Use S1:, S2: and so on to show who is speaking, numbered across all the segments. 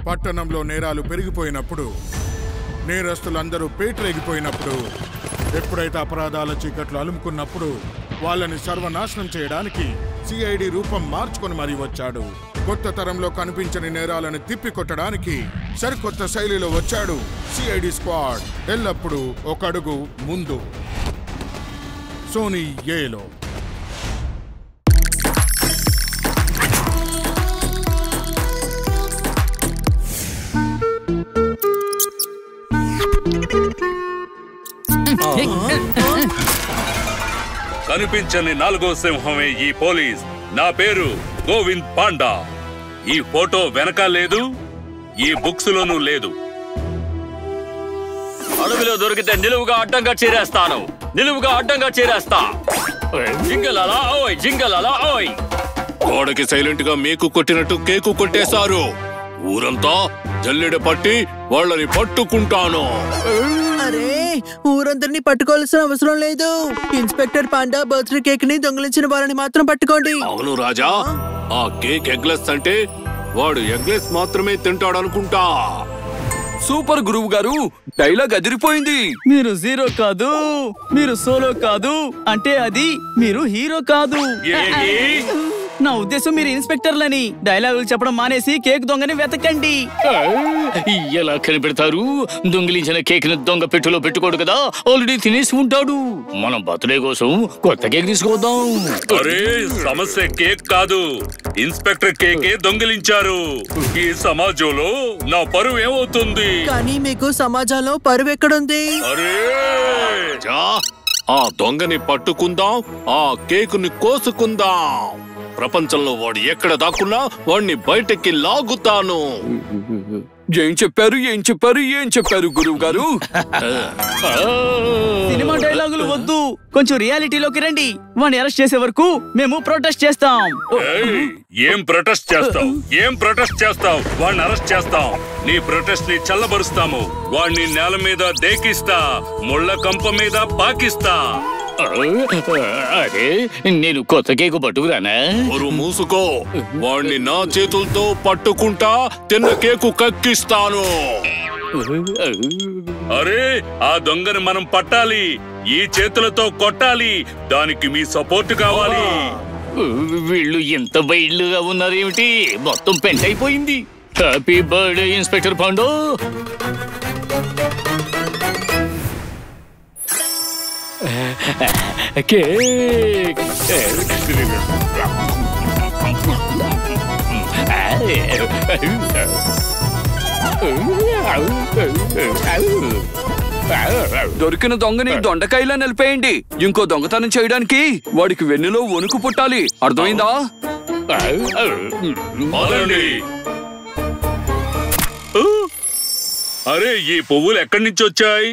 S1: పట్టణంలో నేరాలు పెరిగిపోయినప్పుడు, నేరస్తులందరూ పేటరేగిపోయినప్పుడు, ఎప్పుడైతే అపరాధాల చీకట్లు అలుముకున్నప్పుడు వాళ్ళని సర్వనాశనం చేయడానికి సిఐడి రూపం మార్చుకొని మరీ వచ్చాడు. కొత్త తరంలో కనిపించని నేరాలను తిప్పికొట్టడానికి సరికొత్త శైలిలో వచ్చాడు సిఐడి స్క్వాడ్. ఎల్లప్పుడూ ఒక అడుగు ముందు. సోనీ ఏలో
S2: కనిపించని నాలుగో సింహమే ఈ పోలీస్. నా పేరు గోవింద్ పాండా. ఈ ఫోటో వెనక లేదు, ఈ బుక్స్ లోనూ లేదు.
S3: అడవిలో దొరికితే నిలువుగా అడ్డంగా చేరేస్తాను. నిలువుగా అడ్డంగా చేరేస్తా. జింగలాలా ఓయ్, జింగలాలా ఓయ్.
S4: గోడకి సైలెంట్ గా మేకు కొట్టినట్టు కేకు కొట్టేశారు. ఊరంతా జల్లెడ పట్టి వాళ్ళని పట్టుకుంటాను.
S5: అరే, ఊరందరినీ పట్టుకోవాల్సిన అవసరం లేదు. ఇన్స్పెక్టర్ పాండా బర్త్డే కేక్ ని దొంగిలించిన వారిని మాత్రం పట్టుకోండి.
S4: అవును రాజా, ఆ కేక్ ఎగ్లెస్ అంటే వాడు ఎగ్లెస్ మాత్రమే తింటాడనుకుంటా.
S6: సూపర్ గురువు గారు, డైలాగ్ అదిరిపోయింది.
S7: మీరు జీరో కాదు, మీరు సోలో కాదు, అంటే అది మీరు హీరో కాదు. నా ఉద్దేశం మీరు ఇన్స్పెక్టర్లని. డైలాగులు చెప్పడం మానేసి కేక్ దొంగని వెతకండి.
S3: ఎలా కనిపెడతారు? దొంగిలించిన కేక్ ని దొంగ పెట్టులో పెట్టుకోడు కదా, ఆల్రెడీ తినేసి ఉంటాడు. మనం బర్త్డే కోసం కొత్త కేక్ తీసుకొద్దాం.
S2: అరే, సమస్య కేక్ కాదు, ఇన్స్పెక్టర్ కేకే దొంగిలించారు. ఈ సమాజంలో నా పరువు ఏమవుతుంది?
S5: కానీ మీకు సమాజంలో పరువు ఎక్కడుంది?
S2: అరే,
S4: ఆ దొంగని పట్టుకుందాం, ఆ కేకుని కోసుకుందాం. ప్రపంచంలో వాడు ఎక్కడ దాక్కున్నా వాడిని బయటకి లాగుతాను.
S6: ఏం చెప్పారు, ఏం చెప్పారు, ఏం చెప్పారు గురువు గారు?
S7: సినిమా డైలాగులు వద్దు, కొంచెం రియాలిటీలోకి రండి. వాడిని అరెస్ట్ చేసే వరకు మేము ప్రొటెస్ట్ చేస్తాం.
S2: ఏం ప్రొటెస్ట్ చేస్తావు? ఏం ప్రొటెస్ట్ చేస్తావు? వాడిని అరెస్ట్ చేస్తాం. నీ ప్రొటెస్ట్ ని చల్లబరుస్తాము. వాడిని నేల మీద దేకిస్తా, ముళ్ళ కంప మీద పాకిస్తా.
S3: అరే, నేను కొత్త కేకు పట్టుకురానా?
S4: మూసుకో, వాడిని నా చేతులతో పట్టుకుంటా తిన్న కేకు కక్కిస్తాను.
S2: అరే, ఆ దొంగని మనం పట్టాలి, ఈ చేతులతో కొట్టాలి. దానికి మీ సపోర్ట్ కావాలి.
S3: వీళ్ళు ఎంత వైల్డ్గా ఉన్నారేమిటి? మొత్తం పెంట్ అయిపోయింది. హ్యాపీ బర్త్డే ఇన్స్పెక్టర్ పాండో. కేక్.
S6: దొరికిన దొంగని దొండకాయలా నిలిపేయండి. ఇంకో దొంగతనం చేయడానికి వాడికి వెన్నులో వణుకు పుట్టాలి. అర్థమైందా?
S2: అరే, ఈ పువ్వులు ఎక్కడి నుంచి వచ్చాయి?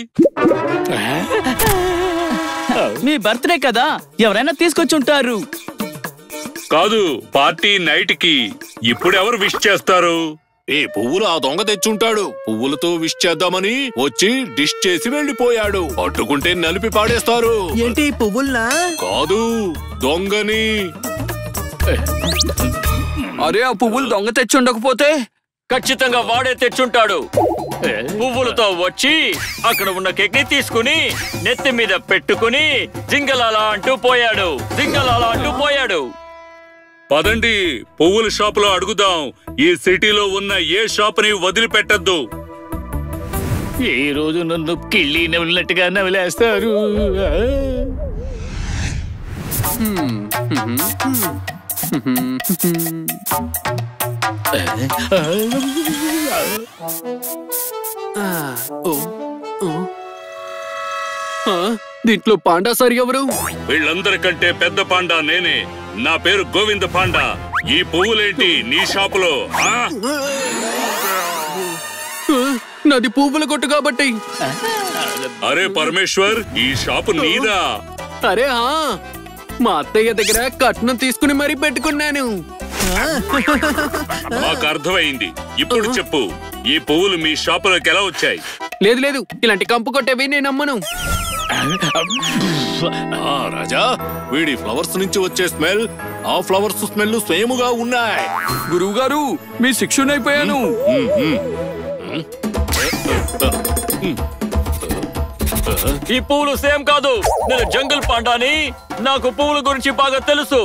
S7: మీ బర్త్డే కదా, ఎవరైనా తీసుకొచ్చి ఉంటారు.
S2: కాదు, పార్టీ నైట్ కి. ఇప్పుడెవరు విష్ చేస్తారు?
S4: ఈ పువ్వులు ఆ దొంగ తెచ్చుంటాడు. పువ్వులతో విష్ చేద్దామని వచ్చి డిష్ చేసి వెళ్ళిపోయాడు. పట్టుకుంటే నలిపి పాడేస్తారు.
S5: ఏంటి పువ్వుల్నా?
S4: కాదు, దొంగని.
S6: అరే, ఆ పువ్వులు దొంగ తెచ్చుండకపోతే?
S3: ఖచ్చితంగా వాడే తెచ్చుంటాడు. పువ్వులతో వచ్చి అక్కడ ఉన్న కేక్ ని తీసుకుని నెత్తి మీద పెట్టుకుని జింగలాలా అంటూ పోయాడు. జింగలాలా అంటూ పోయాడు.
S2: పదండి, పువ్వుల షాపులో అడుగుదాం. ఈ సిటీలో ఉన్న ఏ షాపుని వదిలిపెట్టద్దు.
S3: ఈ రోజు నన్ను కిళ్ళి నవ్వినట్టుగా నవ్విలేస్తారు.
S6: దీంట్లో పాండా సార్ ఎవరు?
S2: వీళ్ళందరికంటే పెద్ద పాండా నేనే. నా పేరు గోవింద పాండా. ఈ పువ్వులేంటి నీ షాపులో?
S6: నాది పువ్వుల కొట్టు కాబట్టి.
S2: అరే పరమేశ్వర్, ఈ షాపు నీదా?
S6: అరే, మా అత్తయ్య దగ్గర కట్నం తీసుకుని మరీ పెట్టుకున్నాను.
S2: మాకు అర్థమైంది. ఇప్పుడు చెప్పు, ఈ పువ్వులు మీ షాపులోకి ఎలా వచ్చాయి?
S6: లేదు లేదు, ఇలాంటి కంపు కొట్టేవి నేను అమ్మను.
S4: రాజా, వీడి ఫ్లవర్స్ నుంచి వచ్చే స్మెల్ ఆ ఫ్లవర్స్ స్మెల్ సేముగా ఉన్నాయి.
S6: గురువు గారు, మీ శిక్షణైపోయాను.
S3: ఈ పువ్వులు సేమ్ కాదు. నేను జంగిల్ పాండాని, నాకు పువ్వుల గురించి బాగా తెలుసు.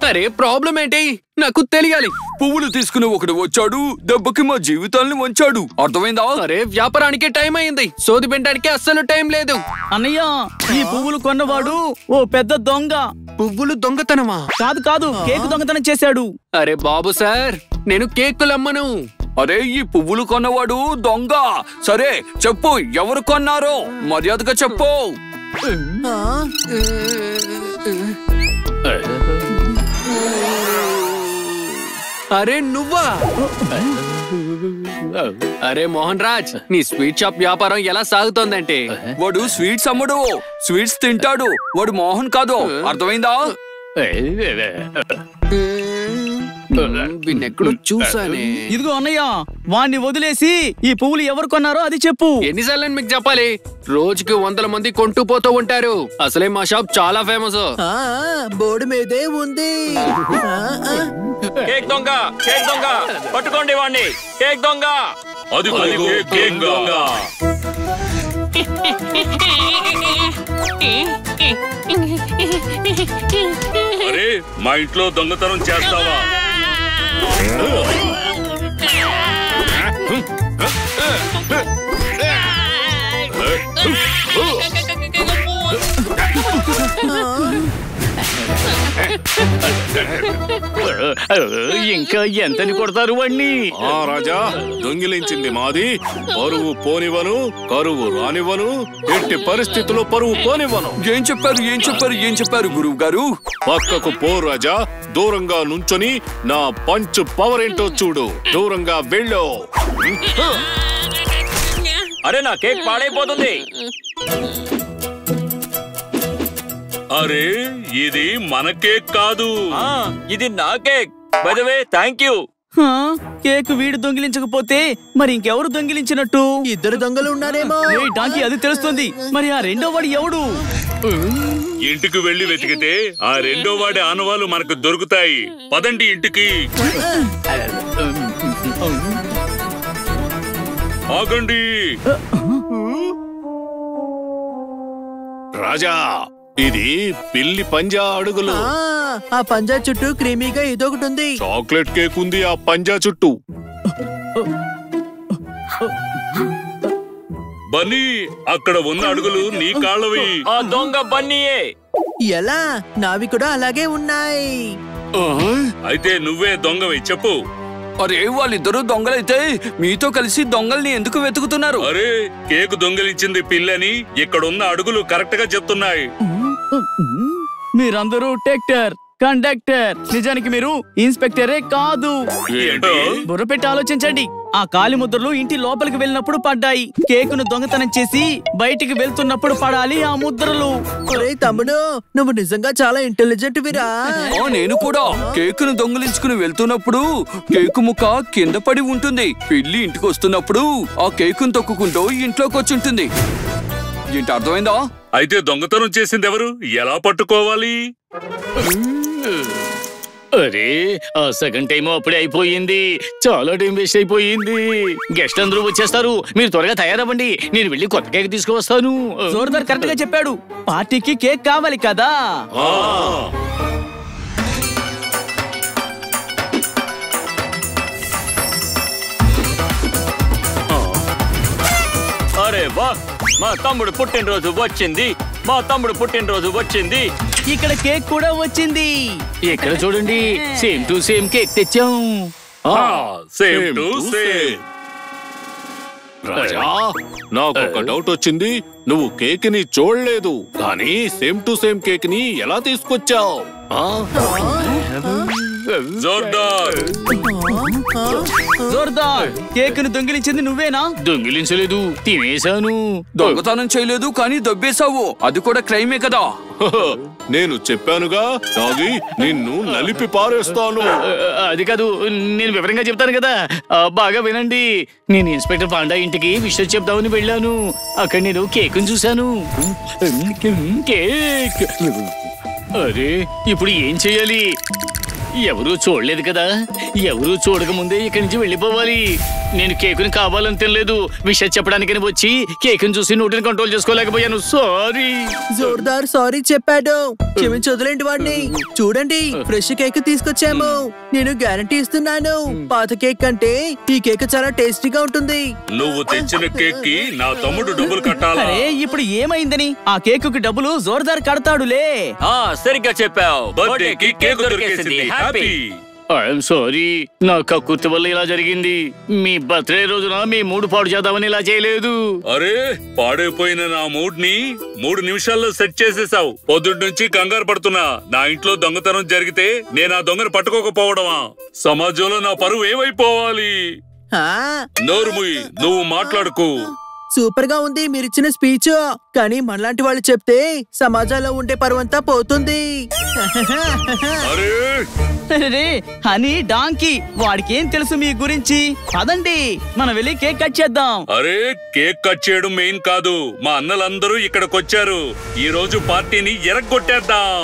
S8: అరే ప్రాబ్లం ఏంటి? నాకు తెలియాలి.
S6: పువ్వులు తీసుకుని ఒకడు వచ్చాడు, దెబ్బకి మా జీవితాల్ని వంచాడు. అర్థమైందా?
S8: అరే వ్యాపారానికి టైం అయింది, సోది పెట్టడానికి అస్సలు టైం లేదు.
S7: అన్నయ్య, ఈ పువ్వులు కొన్నవాడు ఓ పెద్ద దొంగ.
S8: పువ్వులు దొంగతనమా?
S7: కాదు కాదు, కేక్ దొంగతనం చేశాడు.
S8: అరే బాబు సార్, నేను కేకులమ్మను.
S6: అరే, ఈ పువ్వులు కొన్నవాడు దొంగ. సరే చెప్పు, ఎవరు కొన్నారో మర్యాదగా చెప్పు.
S8: అరే నువ్వా? అరే మోహన్ రాజ్, నీ స్వీట్ షాప్ వ్యాపారం ఎలా సాగుతోందంటే?
S6: వాడు స్వీట్స్ అమ్మడు, స్వీట్స్ తింటాడు. వాడు మోహన్ కాదు. అర్థమైందా?
S8: వీన్నెక్కడో చూసానే.
S7: ఇదిగో అన్నయ్య, వాణ్ణి వదిలేసి ఈ పువ్వులు ఎవరు కొన్నారో అది చెప్పు.
S8: ఎన్నిసార్లు మీకు చెప్పాలి? రోజుకి 100 మంది కొంటూ పోతూ ఉంటారు. అసలే మా షాప్ చాలా ఫేమస్.
S5: బోర్డు మీదే ఉంది.
S3: కేక్ దొంగ, కేక్ దొంగ, పట్టుకోండి వాణ్ణి. కేక్ దొంగ.
S2: అదిగో కేక్ దొంగ. అరే, మా ఇంట్లో దొంగతనం చేస్తావా?
S3: ఇంకా ఎంతని కొడతారు వాణ్ణి?
S4: రాజా, దొంగిలించింది మాది. పరువు పోనివ్వను, కరువు రానివ్వను, ఎట్టి పరిస్థితుల్లో పరువు పోనివ్వను.
S6: ఏం చెప్పారు గురువు గారు?
S4: పక్కకు పో రాజా, దూరంగా నుంచొని నా పంచ్ పవర్ ఏంటో చూడు. దూరంగా వెళ్ళు.
S3: అరే, నా కేక్ పాడైపోతుంది.
S2: అరే, ఇది మన కేక్ కాదు.
S3: ఇది నా cake. By the way, thank you.
S7: Cake వీడు దొంగిలించకపోతే మరి ఇంకెవరు దొంగిలించినట్టు?
S5: ఇద్దరు దొంగలు ఉన్నారేమో.
S7: డాంకీ, అది తెలుస్తుంది. మరి ఆ రెండో వాడు ఎవడు?
S2: ఇంటికి వెళ్లి వెతికితే ఆ రెండో వాడి ఆనవాళ్ళు మనకు దొరుకుతాయి. పదండి ఇంటికి. ఆగండి
S4: రాజా, ఇది పిల్లి పంజా అడుగులు.
S5: ఆ పంజా చుట్టూ క్రీమీగా ఇదొకటి ఉంది.
S4: చాక్లెట్ కేక్ ఉంది ఆ పంజా చుట్టూ.
S2: బన్నీ, అక్కడ ఉన్న అడుగులు నీ కాళ్ళవి.
S3: ఆ దొంగ బన్నీయే.
S5: ఎలా? నావి కూడా అలాగే ఉన్నాయి.
S2: అయితే నువ్వే దొంగవి, చెప్పు.
S6: అరే, వాళ్ళిద్దరూ దొంగలైతే మీతో కలిసి దొంగల్ని ఎందుకు వెతుకుతున్నారు?
S2: అరే, కేకు దొంగిలించింది పిల్లని ఇక్కడున్న అడుగులు కరెక్ట్ గా చెప్తున్నాయి.
S7: మీరందరూ టెక్టర్, కండక్టర్. నిజానికి మీరు ఇన్స్పెక్టరే కాదు.
S2: ఏంటి?
S7: బుర్ర పెట్టి ఆలోచించండి. ఆ కాలి ముద్రలు ఇంటి లోపలికి వెళ్ళినప్పుడు పడ్డాయి. కేకును దొంగతనం చేసి బయటికి వెళ్తున్నప్పుడు పడాలి ఆ ముద్రలు.
S5: ఒరే తమ్ముడు, నువ్వు నిజంగా చాలా ఇంటెలిజెంట్ విరా.
S6: నేను కూడా కేకును దొంగిలించుకుని వెళ్తున్నప్పుడు కేకు ముక్క కింద పడి ఉంటుంది. పిల్లి ఇంటికి వస్తున్నప్పుడు ఆ కేకును తొక్కుకుంటూ ఇంట్లోకి వచ్చి ఉంటుంది. ఏంటి, అర్థమైందా?
S2: అయితే దొంగతనం చేసింది ఎవరు? ఎలా పట్టుకోవాలి?
S3: అరే, ఆ సెకండ్ టైం అప్పుడే అయిపోయింది. చాలా టైం వేస్ట్ అయిపోయింది. గెస్ట్ అందరూ వచ్చేస్తారు. మీరు త్వరగా తయారవ్వండి. నేను వెళ్ళి కొత్త కేక్ తీసుకువస్తాను.
S7: జోర్దార్ కరెక్ట్ గా చెప్పాడు. పార్టీకి కేక్ కావాలి కదా.
S3: అరే వా, మా తమ్ముడు పుట్టినరోజు వచ్చింది.
S7: ఇక్కడ కేక్ కూడా వచ్చింది.
S3: ఇక్కడ చూడండి, సేమ్ టు సేమ్ కేక్ తెచ్చాం.
S2: Same to same.
S4: రాజా, నాకు ఒక డౌట్ వచ్చింది. నువ్వు కేక్ ని చూడలేదు, కానీ సేమ్ టు సేమ్ కేక్ ని ఎలా తీసుకొచ్చావు?
S2: జోర్దార్.
S7: జోర్దార్, కేక్ ను దొంగిలించింది నువ్వేనా?
S3: దొంగిలించలేదు, తినేశాను.
S6: దొంగతనం చేయలేదు కానీ దొబ్బేశావు, అది కూడా క్రైమే కదా.
S4: నేను చెప్పానుగా నాగి, నిన్ను నలిపి పారేస్తాను.
S3: అది కాదు, నేను వివరంగా చెప్తాను కదా. బాగా వినండి. నేను ఇన్స్పెక్టర్ పాండా ఇంటికి విషయం చెప్దామని వెళ్ళాను. అక్కడ నేను కేక్ చూశాను. కేక్. అరే, ఇప్పుడు ఏం చెయ్యాలి? ఎవరూ చూడలేదు కదా. ఎవరూ చూడకముందే ఇక్కడి నుంచి వెళ్ళిపోవాలి. నేను కేకుని కావాలని తినలేదు, విషయం చెప్పడానికని వచ్చి కేకుని చూసి నోటిని కంట్రోల్ చేసుకోలేకపోయాను. సారీ.
S5: జోర్దార్ సారీ చెప్పాడు, క్షమించి వదిలేండి వాడిని. చూడండి, ఫ్రెష్ కేక్ తీసుకొచ్చాము. నేను గ్యారంటీ ఇస్తున్నాను, పాత కేక్ కంటే ఈ కేక్ చాలా టేస్టీగా ఉంటుంది.
S2: నువ్వు తెచ్చిన కేక్ కి నా తమ్ముడు డబ్బులు కట్టాలా?
S7: అరే, ఇప్పుడు ఏమైందని? ఆ కేక్ కి డబ్బులు జోర్దార్ కడతాడులే.
S3: సరిగ్గా చెప్పావు.
S2: బర్త్డేకి కేక్ దొరికేసింది. హ్యాపీ.
S3: ఐఎమ్ సారీ, నా కక్కుర్తి వల్ల ఇలా జరిగింది. మీ బర్త్డే రోజున మీ మూడు పాడు చేద్దామని ఇలా చేయలేదు.
S2: అరే, పాడైపోయిన నా మూడ్ ని 3 నిమిషాల్లో సెట్ చేసేసావు. పొద్దుటి నుంచి కంగారు పడుతున్నా. నా ఇంట్లో దొంగతనం జరిగితే నేను ఆ దొంగను పట్టుకోకపోవడమా? సమాజంలో నా పరువు ఏమైపోవాలి? నోరు మూయి, నువ్వు మాట్లాడుకో.
S5: సూపర్ గా ఉంది మీరిచ్చిన స్పీచ్, కానీ మనలాంటి వాళ్ళు చెప్తే సమాజంలో ఉండే పరువంతా పోతుంది.
S7: అరే, హనీ డాంకీ, వాడికి ఏం తెలుసు మీ గురించి? పదండి, మనం వెళ్ళి కేక్ కట్ చేద్దాం.
S2: అరే, కేక్ కట్ చేయడం మెయిన్ కాదు. మా అన్నలందరూ ఇక్కడికొచ్చారు. ఈ రోజు పార్టీని ఎరగొట్టేద్దాం.